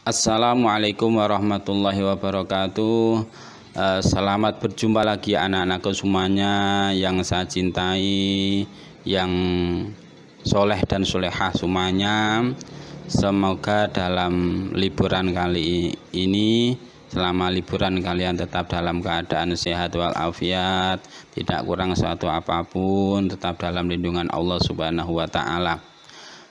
Assalamualaikum warahmatullahi wabarakatuh. Selamat berjumpa lagi anak-anakku semuanya yang saya cintai, yang soleh dan solehah semuanya. Semoga dalam liburan kali ini, selama liburan kalian tetap dalam keadaan sehat walafiat, tidak kurang suatu apapun, tetap dalam lindungan Allah Subhanahu wa Ta'ala.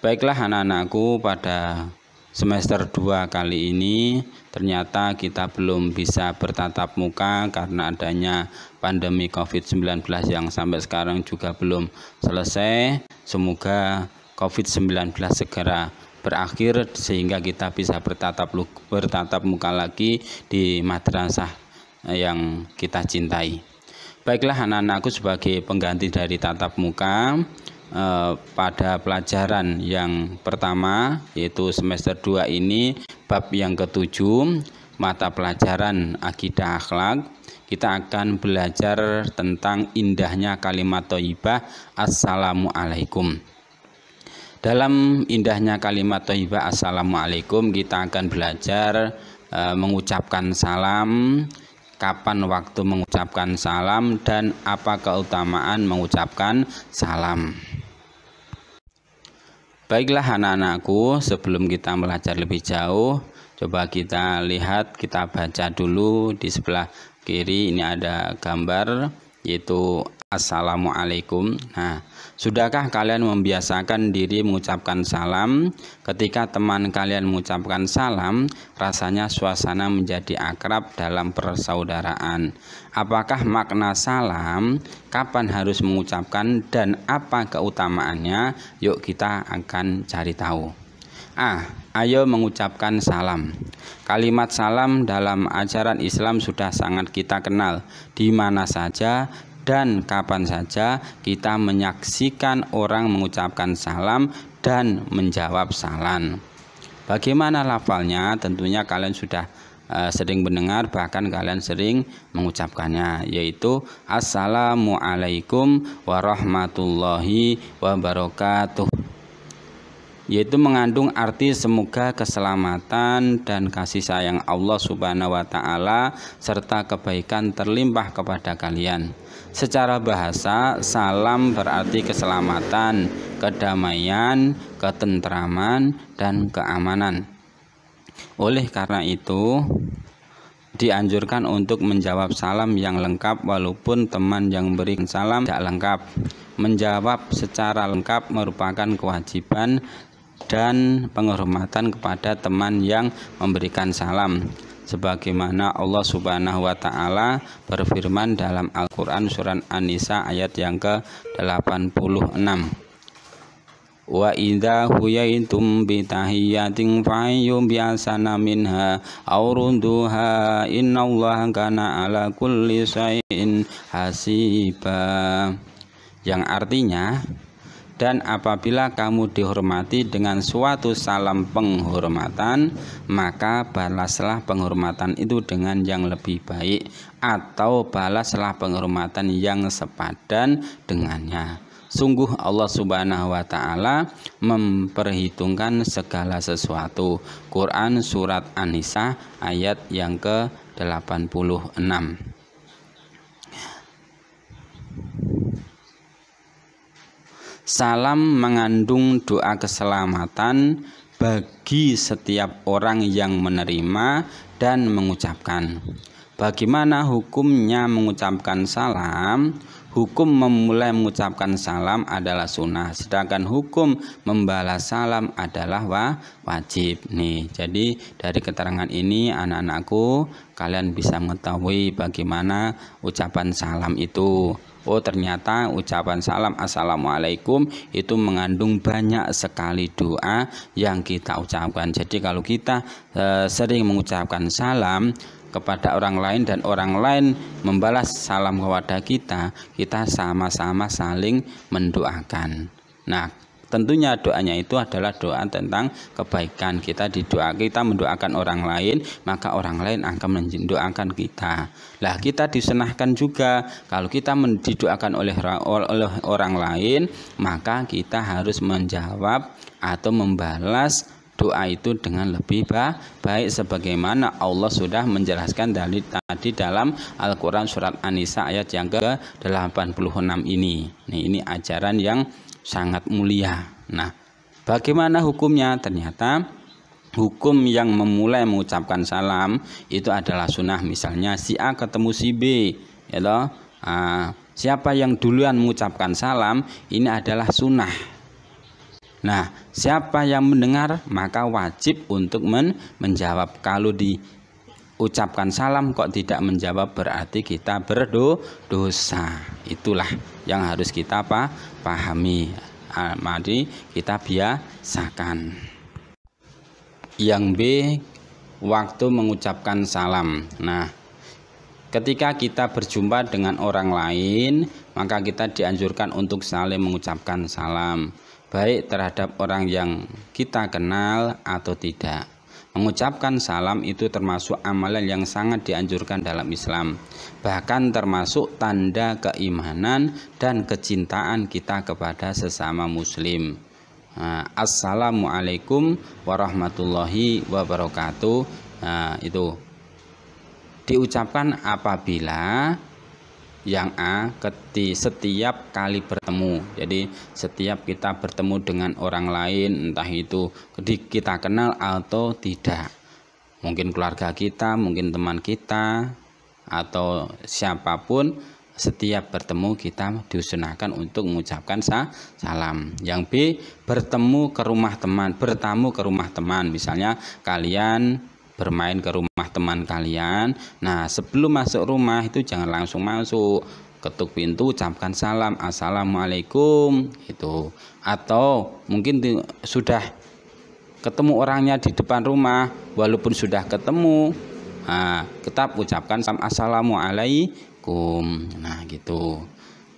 Baiklah anak-anakku, pada semester 2 kali ini ternyata kita belum bisa bertatap muka karena adanya pandemi COVID-19 yang sampai sekarang juga belum selesai. Semoga COVID-19 segera berakhir sehingga kita bisa bertatap muka lagi di madrasah yang kita cintai. Baiklah anak-anakku, sebagai pengganti dari tatap muka, pada pelajaran yang pertama yaitu semester 2 ini, bab yang ke-7, mata pelajaran akidah akhlak, kita akan belajar tentang indahnya kalimat thayyibah assalamualaikum. Dalam indahnya kalimat thayyibah assalamualaikum, kita akan belajar mengucapkan salam, kapan waktu mengucapkan salam, dan apa keutamaan mengucapkan salam. Baiklah anak-anakku, sebelum kita belajar lebih jauh, coba kita lihat, kita baca dulu. Di sebelah kiri ini ada gambar yaitu assalamualaikum. Nah, sudahkah kalian membiasakan diri mengucapkan salam? Ketika teman kalian mengucapkan salam, rasanya suasana menjadi akrab dalam persaudaraan. Apakah makna salam? Kapan harus mengucapkan dan apa keutamaannya? Yuk kita akan cari tahu. Ayo mengucapkan salam. Kalimat salam dalam ajaran Islam sudah sangat kita kenal. Di mana saja dan kapan saja kita menyaksikan orang mengucapkan salam dan menjawab salam. Bagaimana lafalnya? Tentunya kalian sudah sering mendengar, bahkan kalian sering mengucapkannya, yaitu assalamualaikum warahmatullahi wabarakatuh, yaitu mengandung arti semoga keselamatan dan kasih sayang Allah Subhanahu wa Ta'ala serta kebaikan terlimpah kepada kalian. Secara bahasa, salam berarti keselamatan, kedamaian, ketentraman, dan keamanan. Oleh karena itu, dianjurkan untuk menjawab salam yang lengkap walaupun teman yang berikan salam tidak lengkap. Menjawab secara lengkap merupakan kewajiban dan penghormatan kepada teman yang memberikan salam, sebagaimana Allah Subhanahu wa Ta'ala berfirman dalam Al-Quran surat An-Nisa ayat yang ke-86, wa idza huyaitum bi tahiyyatin fa'ayyum bi asana minha aw rudduha innallaha kana ala kulli syai'in hasiba, yang artinya, dan apabila kamu dihormati dengan suatu salam penghormatan, maka balaslah penghormatan itu dengan yang lebih baik, atau balaslah penghormatan yang sepadan dengannya. Sungguh Allah Subhanahu wa Ta'ala memperhitungkan segala sesuatu. Quran surat An-Nisa ayat yang ke-86. Salam mengandung doa keselamatan bagi setiap orang yang menerima dan mengucapkan. Bagaimana hukumnya mengucapkan salam? Hukum memulai mengucapkan salam adalah sunnah, sedangkan hukum membalas salam adalah wajib. Nih, jadi dari keterangan ini anak-anakku, kalian bisa mengetahui bagaimana ucapan salam itu. Oh, ternyata ucapan salam assalamualaikum itu mengandung banyak sekali doa yang kita ucapkan. Jadi kalau kita sering mengucapkan salam kepada orang lain dan orang lain membalas salam kepada kita, kita sama-sama saling mendoakan. Nah, tentunya doanya itu adalah doa tentang kebaikan. Kita mendoakan orang lain, maka orang lain akan mendoakan kita. Lah, kita disunahkan juga kalau kita didoakan oleh orang lain, maka kita harus menjawab atau membalas doa itu dengan lebih baik, sebagaimana Allah sudah menjelaskan tadi dalam Al-Quran surat An-Nisa ayat yang ke-86 ini. Ini ajaran yang sangat mulia. Nah, bagaimana hukumnya? Ternyata hukum yang memulai mengucapkan salam itu adalah sunnah. Misalnya si A ketemu si B, ya toh? Siapa yang duluan mengucapkan salam ini adalah sunnah. Nah, siapa yang mendengar maka wajib untuk menjawab. Kalau diucapkan salam kok tidak menjawab berarti kita berdosa. Itulah yang harus kita pahami. Mari kita biasakan. Yang B, waktu mengucapkan salam. Nah, ketika kita berjumpa dengan orang lain, maka kita dianjurkan untuk saling mengucapkan salam, baik terhadap orang yang kita kenal atau tidak. Mengucapkan salam itu termasuk amalan yang sangat dianjurkan dalam Islam, bahkan termasuk tanda keimanan dan kecintaan kita kepada sesama muslim. Assalamualaikum warahmatullahi wabarakatuh. Itu diucapkan apabila yang A setiap kali bertemu. Jadi setiap kita bertemu dengan orang lain, entah itu kita kenal atau tidak, mungkin keluarga kita, mungkin teman kita, atau siapapun, setiap bertemu kita diusahakan untuk mengucapkan salam. Yang B, bertamu ke rumah teman. Misalnya kalian bermain ke rumah teman kalian. Nah, sebelum masuk rumah itu jangan langsung masuk, ketuk pintu, ucapkan salam, assalamualaikum itu. Atau mungkin sudah ketemu orangnya di depan rumah, walaupun sudah ketemu, tetap ucapkan salam, assalamualaikum. Nah, gitu.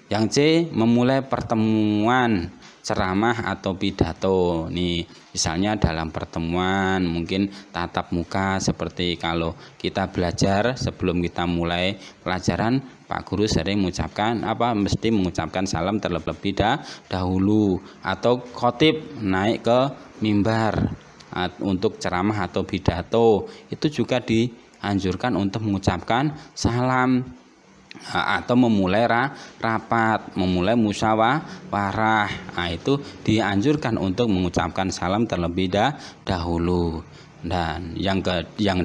Yang C, memulai pertemuan, ceramah atau pidato. Nih, misalnya dalam pertemuan mungkin tatap muka, seperti kalau kita belajar sebelum kita mulai pelajaran, Pak Guru sering mesti mengucapkan salam terlebih dahulu. Atau khotib naik ke mimbar untuk ceramah atau pidato, itu juga dianjurkan untuk mengucapkan salam. Atau memulai rapat, memulai musyawarah, itu dianjurkan untuk mengucapkan salam terlebih dahulu. Dan yang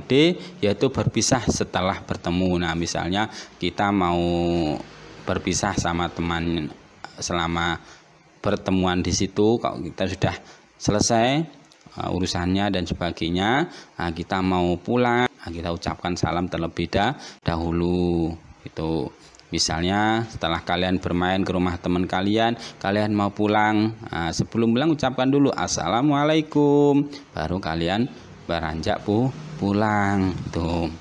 D, yaitu berpisah setelah bertemu. Nah, misalnya kita mau berpisah sama teman selama pertemuan di situ, kalau kita sudah selesai urusannya dan sebagainya, kita mau pulang, kita ucapkan salam terlebih dahulu. Itu misalnya setelah kalian bermain ke rumah teman kalian mau pulang, sebelum pulang ucapkan dulu assalamualaikum, baru kalian beranjak pulang. Tuh.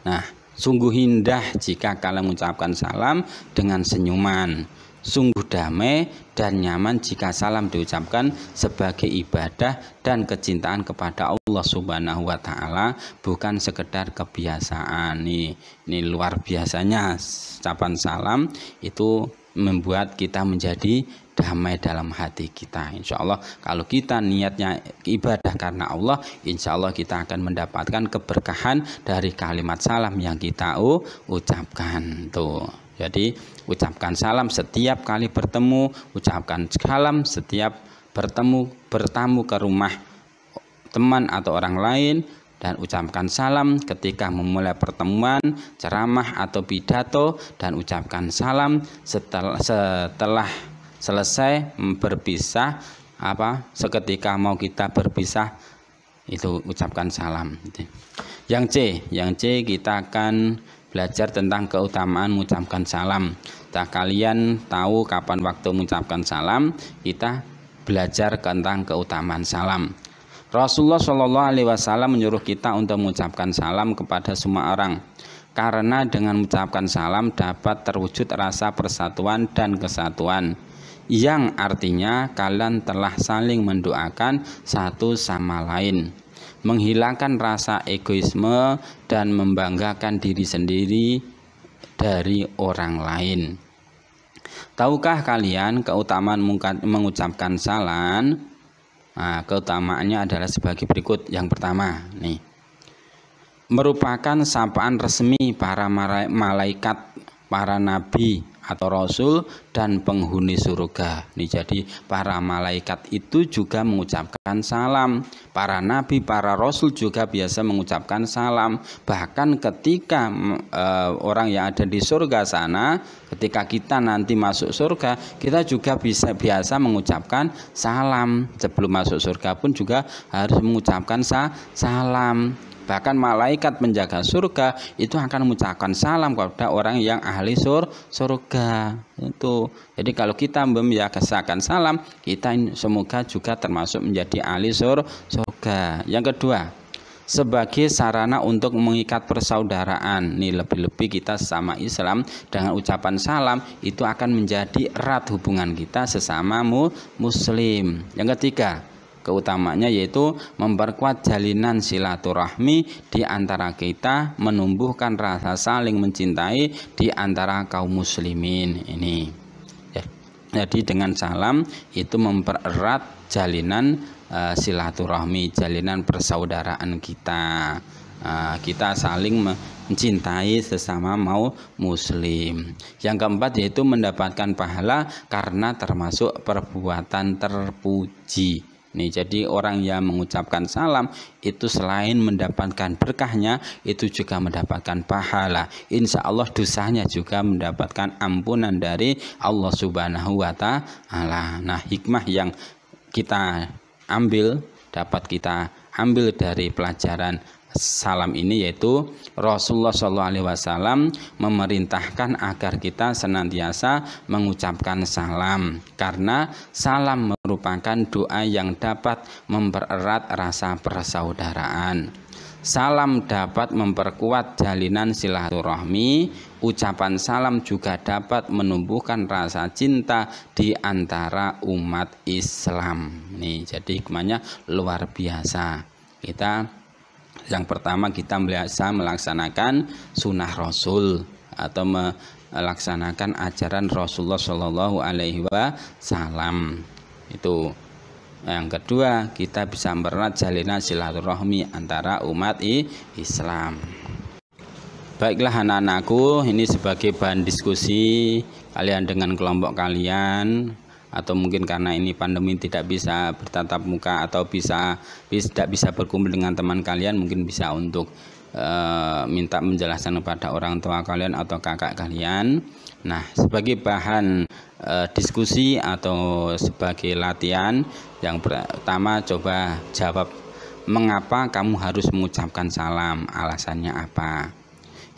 Nah, sungguh indah jika kalian mengucapkan salam dengan senyuman. Sungguh damai dan nyaman jika salam diucapkan sebagai ibadah dan kecintaan kepada Allah Subhanahu wa Ta'ala, bukan sekedar kebiasaan. Ini luar biasanya ucapan salam itu membuat kita menjadi damai dalam hati kita. Insya Allah kalau kita niatnya ibadah karena Allah, insya Allah kita akan mendapatkan keberkahan dari kalimat salam yang kita ucapkan. Tuh. Jadi ucapkan salam setiap kali bertemu, ucapkan salam setiap bertamu ke rumah teman atau orang lain, dan ucapkan salam ketika memulai pertemuan, ceramah atau pidato, dan ucapkan salam setelah selesai berpisah, seketika mau kita berpisah, itu ucapkan salam. Yang C kita akan belajar tentang keutamaan mengucapkan salam. Kalian tahu kapan waktu mengucapkan salam, kita belajar tentang keutamaan salam. Rasulullah Shallallahu Alaihi Wasallam menyuruh kita untuk mengucapkan salam kepada semua orang, karena dengan mengucapkan salam dapat terwujud rasa persatuan dan kesatuan, yang artinya kalian telah saling mendoakan satu sama lain, menghilangkan rasa egoisme dan membanggakan diri sendiri dari orang lain. Tahukah kalian keutamaan mengucapkan salam? Nah, keutamaannya adalah sebagai berikut. Yang pertama, nih, merupakan sapaan resmi para malaikat, para nabi atau rasul dan penghuni surga. Nih, jadi para malaikat itu juga mengucapkan salam, para nabi, para rasul juga biasa mengucapkan salam. Bahkan ketika orang yang ada di surga sana, ketika kita nanti masuk surga, kita juga biasa mengucapkan salam. Sebelum masuk surga pun juga harus mengucapkan salam. Bahkan malaikat penjaga surga itu akan mengucapkan salam kepada orang yang ahli surga itu. Jadi kalau kita membiasakan salam, kita semoga juga termasuk menjadi ahli surga. Yang kedua, sebagai sarana untuk mengikat persaudaraan. Nih, lebih-lebih kita sesama Islam dengan ucapan salam itu akan menjadi erat hubungan kita sesama muslim. Yang ketiga, keutamanya yaitu memperkuat jalinan silaturahmi di antara kita, menumbuhkan rasa saling mencintai di antara kaum muslimin ini. Jadi dengan salam itu mempererat jalinan silaturahmi, jalinan persaudaraan kita. Kita saling mencintai sesama muslim. Yang keempat yaitu mendapatkan pahala karena termasuk perbuatan terpuji. Nih, jadi orang yang mengucapkan salam itu selain mendapatkan berkahnya, itu juga mendapatkan pahala. Insya Allah dosanya juga mendapatkan ampunan dari Allah Subhanahu wa Ta'ala. Nah, hikmah yang kita ambil, dapat kita ambil dari pelajaran salam ini yaitu Rasulullah SAW memerintahkan agar kita senantiasa mengucapkan salam, karena salam merupakan doa yang dapat mempererat rasa persaudaraan. Salam dapat memperkuat jalinan silaturahmi. Ucapan salam juga dapat menumbuhkan rasa cinta di antara umat Islam. Nih, jadi hikmahnya luar biasa. Yang pertama, kita biasa melaksanakan sunnah Rasul atau melaksanakan ajaran Rasulullah Shallallahu Alaihi Wasallam. Itu. Yang kedua, kita bisa mempererat jalinan silaturahmi antara umat Islam. Baiklah anak-anakku, ini sebagai bahan diskusi kalian dengan kelompok kalian, atau mungkin karena ini pandemi tidak bisa bertatap muka atau tidak bisa berkumpul dengan teman kalian, mungkin bisa untuk minta menjelaskan kepada orang tua kalian atau kakak kalian. Nah, sebagai bahan diskusi atau sebagai latihan, yang pertama coba jawab mengapa kamu harus mengucapkan salam, alasannya apa.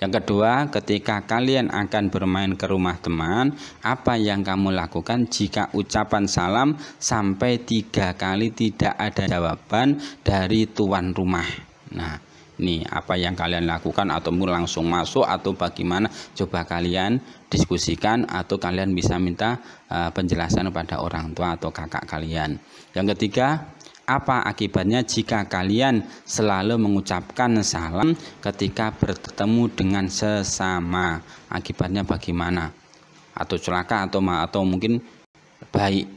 Yang kedua, ketika kalian akan bermain ke rumah teman, apa yang kamu lakukan jika ucapan salam sampai 3 kali tidak ada jawaban dari tuan rumah? Nah, ini apa yang kalian lakukan, atau langsung masuk atau bagaimana? Coba kalian diskusikan, atau kalian bisa minta penjelasan pada orang tua atau kakak kalian. Yang ketiga, apa akibatnya jika kalian selalu mengucapkan salam ketika bertemu dengan sesama? Akibatnya bagaimana? Atau celaka atau mungkin baik.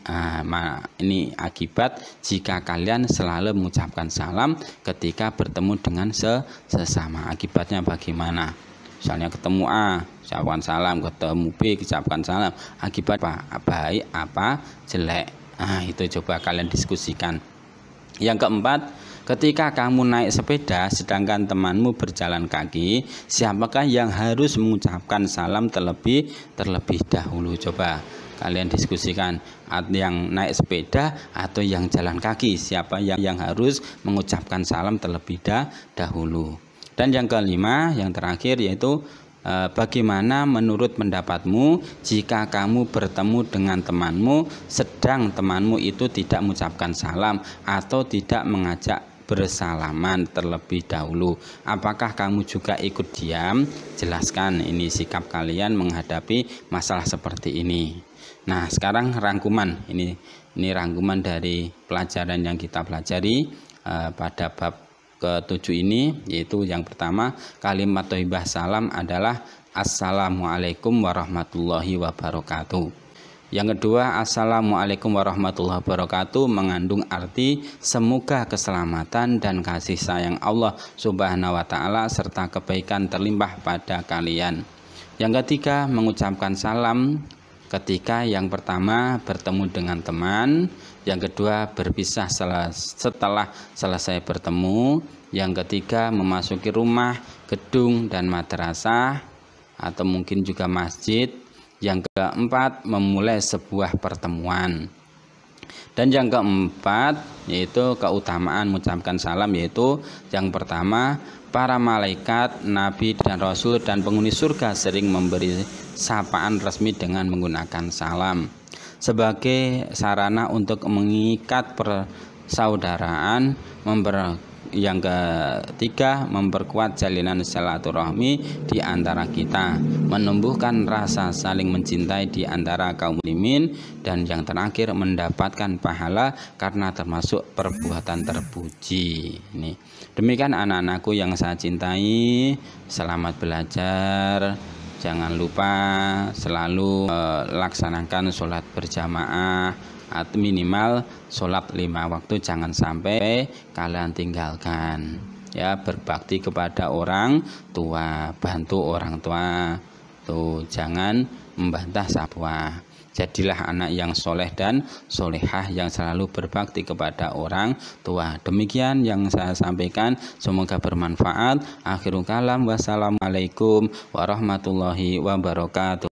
Ini akibat jika kalian selalu mengucapkan salam ketika bertemu dengan sesama. Akibatnya bagaimana? Misalnya ketemu A, ucapkan salam, ketemu B, ucapkan salam. Akibat apa? Baik apa jelek? Itu coba kalian diskusikan. Yang keempat, ketika kamu naik sepeda sedangkan temanmu berjalan kaki, siapakah yang harus mengucapkan salam terlebih dahulu? Coba kalian diskusikan, yang naik sepeda atau yang jalan kaki, siapa yang harus mengucapkan salam terlebih dahulu. Dan yang kelima, yang terakhir, yaitu bagaimana menurut pendapatmu jika kamu bertemu dengan temanmu sedang temanmu itu tidak mengucapkan salam atau tidak mengajak bersalaman terlebih dahulu? Apakah kamu juga ikut diam? Jelaskan ini sikap kalian menghadapi masalah seperti ini. Nah, sekarang rangkuman. Ini rangkuman dari pelajaran yang kita pelajari pada bab ke-7 ini, yaitu yang pertama, kalimat thayyibah salam adalah Assalamualaikum warahmatullahi wabarakatuh. Yang kedua, Assalamualaikum warahmatullahi wabarakatuh mengandung arti semoga keselamatan dan kasih sayang Allah Subhanahu wa taala serta kebaikan terlimpah pada kalian. Yang ketiga, mengucapkan salam ketika yang pertama bertemu dengan teman, yang kedua berpisah setelah selesai bertemu, yang ketiga memasuki rumah, gedung dan madrasah atau mungkin juga masjid. Yang keempat, memulai sebuah pertemuan. Dan yang keempat, yaitu keutamaan mengucapkan salam, yaitu yang pertama, para malaikat, nabi dan rasul dan penghuni surga sering memberi sapaan resmi dengan menggunakan salam sebagai sarana untuk mengikat persaudaraan. Yang ketiga, memperkuat jalinan silaturahmi di antara kita, menumbuhkan rasa saling mencintai di antara kaum muslimin, dan yang terakhir, mendapatkan pahala karena termasuk perbuatan terpuji. Ini demikian anak-anakku yang saya cintai, selamat belajar. Jangan lupa selalu laksanakan sholat berjamaah atau minimal sholat 5 waktu, jangan sampai kalian tinggalkan ya. Berbakti kepada orang tua, bantu orang tua tuh, jangan membantah sapua. Jadilah anak yang soleh dan solehah yang selalu berbakti kepada orang tua. Demikian yang saya sampaikan, semoga bermanfaat. Akhirul kalam, wassalamualaikum warahmatullahi wabarakatuh.